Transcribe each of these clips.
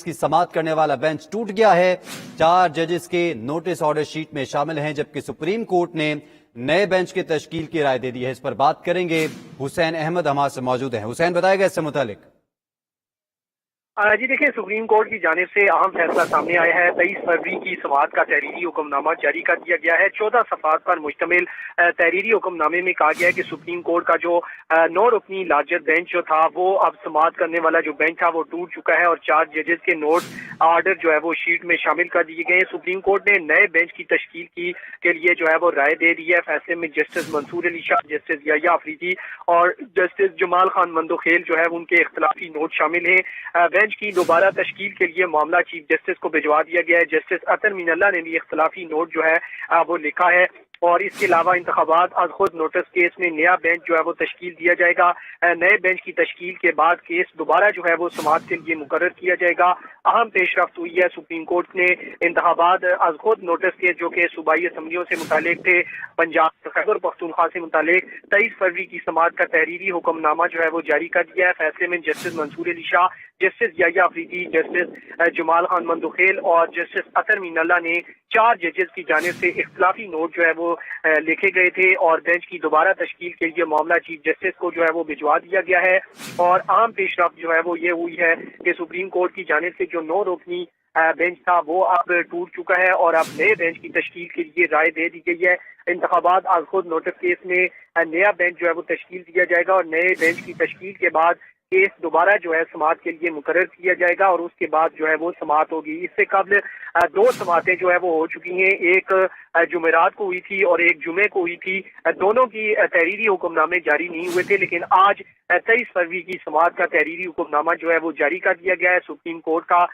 کی سماعت کرنے والا بینچ ٹوٹ گیا ہے۔ 4 ججز کے نوٹس آرڈر شیٹ میں شامل ہیں، جبکہ سپریم کورٹ نے نئے بینچ کی تشکیل کی رائے دے دی ہے۔ اس پر بات کریں گے، حسین احمد ہمارے سے موجود ہیں۔ حسین، بتائے گا اس سے متعلق؟ جی دیکھیں، سپریم کورٹ کی جانب سے اہم فیصلہ سامنے آیا ہے۔ 23 فروری کی سماعت کا تحریری حکم نامہ جاری کر دیا گیا ہے۔ 14 صفحات پر مشتمل تحریری حکم نامے میں کہا گیا ہے کہ سپریم کورٹ کا جو 9 رکنی لارجر بینچ جو تھا، وہ اب سماعت کرنے والا جو بینچ تھا وہ ٹوٹ چکا ہے، اور 4 ججز کے نوٹ آرڈر جو ہے وہ شیٹ میں شامل کر دیے گئے ہیں۔ سپریم کورٹ نے نئے بینچ کی تشکیل کے لیے جو ہے وہ رائے دے دی ہے۔ فیصلے میں جسٹس منصور علی شاہ، جسٹس یحییٰ آفریدی اور جسٹس جمال خان مندوخیل جو ہے ان کے اختلافی نوٹ شامل ہیں۔ بینچ کی دوبارہ تشکیل کے لیے معاملہ چیف جسٹس کو بھجوا دیا گیا ہے۔ جسٹس اطہر مین اللہ نے بھی اختلافی نوٹ جو ہے وہ لکھا ہے، اور اس کے علاوہ انتخابات از خود نوٹس کیس میں نیا بینچ جو ہے وہ تشکیل دیا جائے گا۔ نئے بینچ کی تشکیل کے بعد کیس دوبارہ جو ہے وہ سماعت کے لیے مقرر کیا جائے گا۔ اہم پیش رفت ہوئی ہے، سپریم کورٹ نے انتخابات از خود نوٹس کیس جو کہ صوبائی اسمبلیوں سے متعلق تھے، پنجاب خیبر پختونخوا سے متعلق 23 فروری کی سماعت کا تحریری حکم نامہ جو ہے وہ جاری کر دیا ہے۔ فیصلے میں جسٹس منصور علی شاہ، جسٹس یحییٰ آفریدی، جسٹس جمال خان مندوخیل اور جسٹس اطہر مین اللہ نے 4 ججز کی جانب سے اختلافی نوٹ جو ہے وہ لکھے گئے تھے، اور بینچ کی دوبارہ تشکیل کے لیے معاملہ چیف جسٹس کو جو ہے وہ بھجوا دیا گیا ہے۔ اور عام پیش رفت جو ہے وہ یہ ہوئی ہے کہ سپریم کورٹ کی جانب سے جو 9 رکنی بینچ تھا وہ اب ٹوٹ چکا ہے، اور اب نئے بینچ کی تشکیل کے لیے رائے دے دی گئی ہے۔ انتخابات از خود نوٹس کیس میں نیا بینچ جو ہے وہ تشکیل دیا جائے گا، اور نئے بینچ کی تشکیل کے بعد کیس دوبارہ جو ہے سماعت کے لیے مقرر کیا جائے گا، اور اس کے بعد جو ہے وہ سماعت ہوگی۔ اس سے قبل 2 سماعتیں جو ہے وہ ہو چکی ہیں، ایک جمعرات کو ہوئی تھی اور ایک جمعے کو ہوئی تھی۔ دونوں کی تحریری حکم نامے جاری نہیں ہوئے تھے، لیکن آج 23 فروری کی سماعت کا تحریری حکم نامہ جو ہے وہ جاری کر دیا گیا ہے۔ سپریم کورٹ کا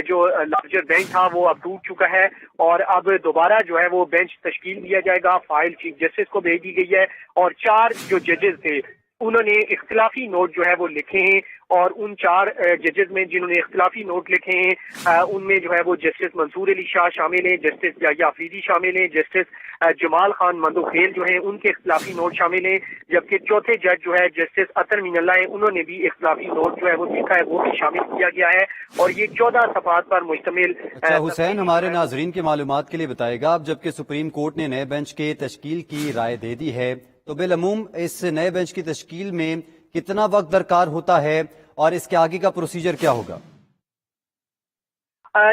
جو لارجر بینچ تھا وہ اب ٹوٹ چکا ہے، اور اب دوبارہ جو ہے وہ بینچ تشکیل دیا جائے گا۔ فائل چیف جسٹس کو بھیج دی گئی ہے، اور 4 جو ججز تھے انہوں نے اختلافی نوٹ جو ہے وہ لکھے ہیں، اور ان 4 ججز میں جنہوں نے اختلافی نوٹ لکھے ہیں ان میں جو ہے وہ جسٹس منصور علی شاہ شامل ہیں، جسٹس یحییٰ آفریدی شامل ہیں، جسٹس جمال خان مندوخیل جو ہیں ان کے اختلافی نوٹ شامل ہیں، جبکہ چوتھے جج جو ہے جسٹس اطہر مین اللہ ہیں، انہوں نے بھی اختلافی نوٹ جو ہے وہ لکھا ہے، وہ بھی شامل کیا گیا ہے، اور یہ 14 صفحات پر مشتمل۔ اچھا حسین، ہمارے ناظرین کی معلومات کے لیے بتائے گا، اب جبکہ سپریم کورٹ نے نئے بینچ کے تشکیل کی رائے دے دی ہے، تو بالعموم اس نئے بینچ کی تشکیل میں کتنا وقت درکار ہوتا ہے، اور اس کے آگے کا پروسیجر کیا ہوگا؟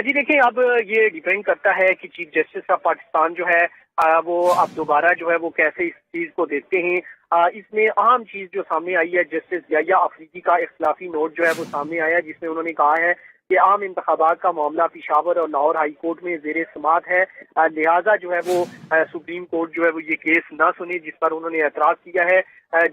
جی دیکھیں، اب یہ ڈیپینڈ کرتا ہے کہ چیف جسٹس آف پاکستان جو ہے وہ اب دوبارہ جو ہے وہ کیسے اس چیز کو دیکھتے ہیں۔ اس میں اہم چیز جو سامنے آئی ہے، جسٹس یحییٰ آفریدی کا اختلافی نوٹ جو ہے وہ سامنے آیا، جس میں انہوں نے کہا ہے کہ عام انتخابات کا معاملہ پشاور اور لاہور ہائی کورٹ میں زیر سماعت ہے، لہٰذا جو ہے وہ سپریم کورٹ جو ہے وہ یہ کیس نہ سنے، جس پر انہوں نے اعتراض کیا ہے۔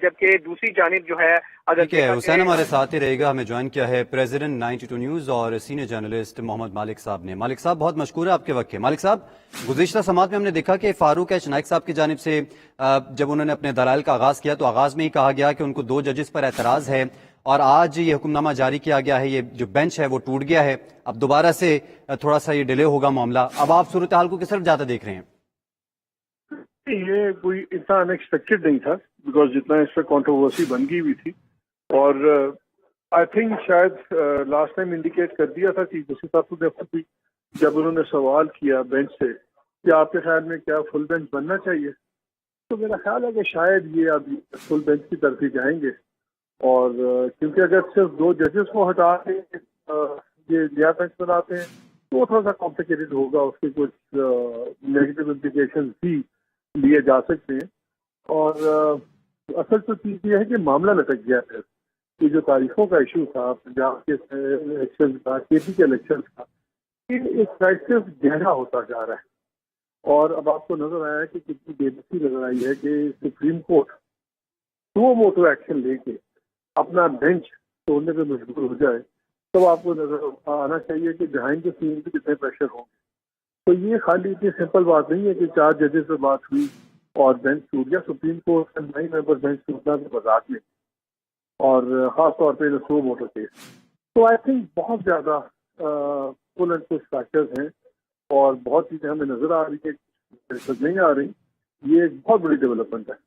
جبکہ دوسری جانب جو ہے ٹھیک ہے، حسین ہمارے ساتھ ہی رہے گا، ہمیں جوائن کیا ہے پریزیڈنٹ 92 نیوز اور سینئر جرنلسٹ محمد مالک صاحب نے۔ مالک صاحب بہت مشکور ہے آپ کے وقت ہے۔ مالک صاحب، گزشتہ سماعت میں ہم نے دیکھا کہ فاروق ایچ نائک صاحب کی جانب سے جب انہوں نے اپنے دلائل کا آغاز کیا تو آغاز میں ہی کہا گیا کہ ان کو 2 ججز پر اعتراض ہے، اور آج یہ حکم نامہ جاری کیا گیا ہے، یہ جو بینچ ہے وہ ٹوٹ گیا ہے، اب دوبارہ سے تھوڑا سا یہ ڈیلے ہوگا معاملہ۔ اب آپ صورتحال کو کس طرف زیادہ دیکھ رہے ہیں؟ یہ کوئی اتنا ان ایکسپیکٹڈ نہیں تھا، بیکاز جتنا اس پہ کانٹروورسی بن گئی ہوئی تھی، اور آئی تھنک شاید لاسٹ ٹائم انڈیکیٹ کر دیا تھا کہ جسٹس صاحب نے خود بھی جب انہوں نے سوال کیا بینچ سے کہ آپ کے خیال میں کیا فل بینچ بننا چاہیے، تو میرا خیال ہے کہ شاید یہ اب فل بینچ کی طرف ہی جائیں گے، اور کیونکہ اگر صرف 2 ججز کو ہٹا کے یہ نیا بینچ بناتے ہیں تو وہ تھوڑا سا کمپلیکیٹڈ ہوگا، اس کے کچھ نیگیٹو امپلیکیشن بھی لیے جا سکتے ہیں، اور اصل تو چیز یہ ہے کہ معاملہ لٹک گیا ہے۔ یہ جو تاریخوں کا ایشو تھا، پنجاب کے الیکشن کا، کے پی کے الیکشن کا، یہ ایک کرائسس گہرا ہوتا جا رہا ہے، اور اب آپ کو نظر آیا ہے کہ کتنی بے بسی نظر آئی ہے کہ سپریم کورٹ سو موٹو ایکشن لے کے اپنا بینچ توڑنے پہ مجبور ہو جائے، تب آپ کو نظر آنا چاہیے کہ بہائنڈ دا سین بھی کتنے پریشر ہوں گے۔ تو یہ خالی اتنی سمپل بات نہیں ہے کہ 4 ججز سے بات ہوئی اور بینچ ٹوٹ گیا۔ سپریم کورٹ کا 9 ممبر بینچ ٹوٹنا بھی مذاق میں، اور خاص طور پہ سو موٹو کیس۔ تو آئی تھنک بہت زیادہ پل اینڈ پش فیکٹرز ہیں، اور بہت چیزیں ہمیں نظر آ رہی ہیں، نہیں آ رہی۔ یہ ایک بہت بڑی ڈیولپمنٹ ہے۔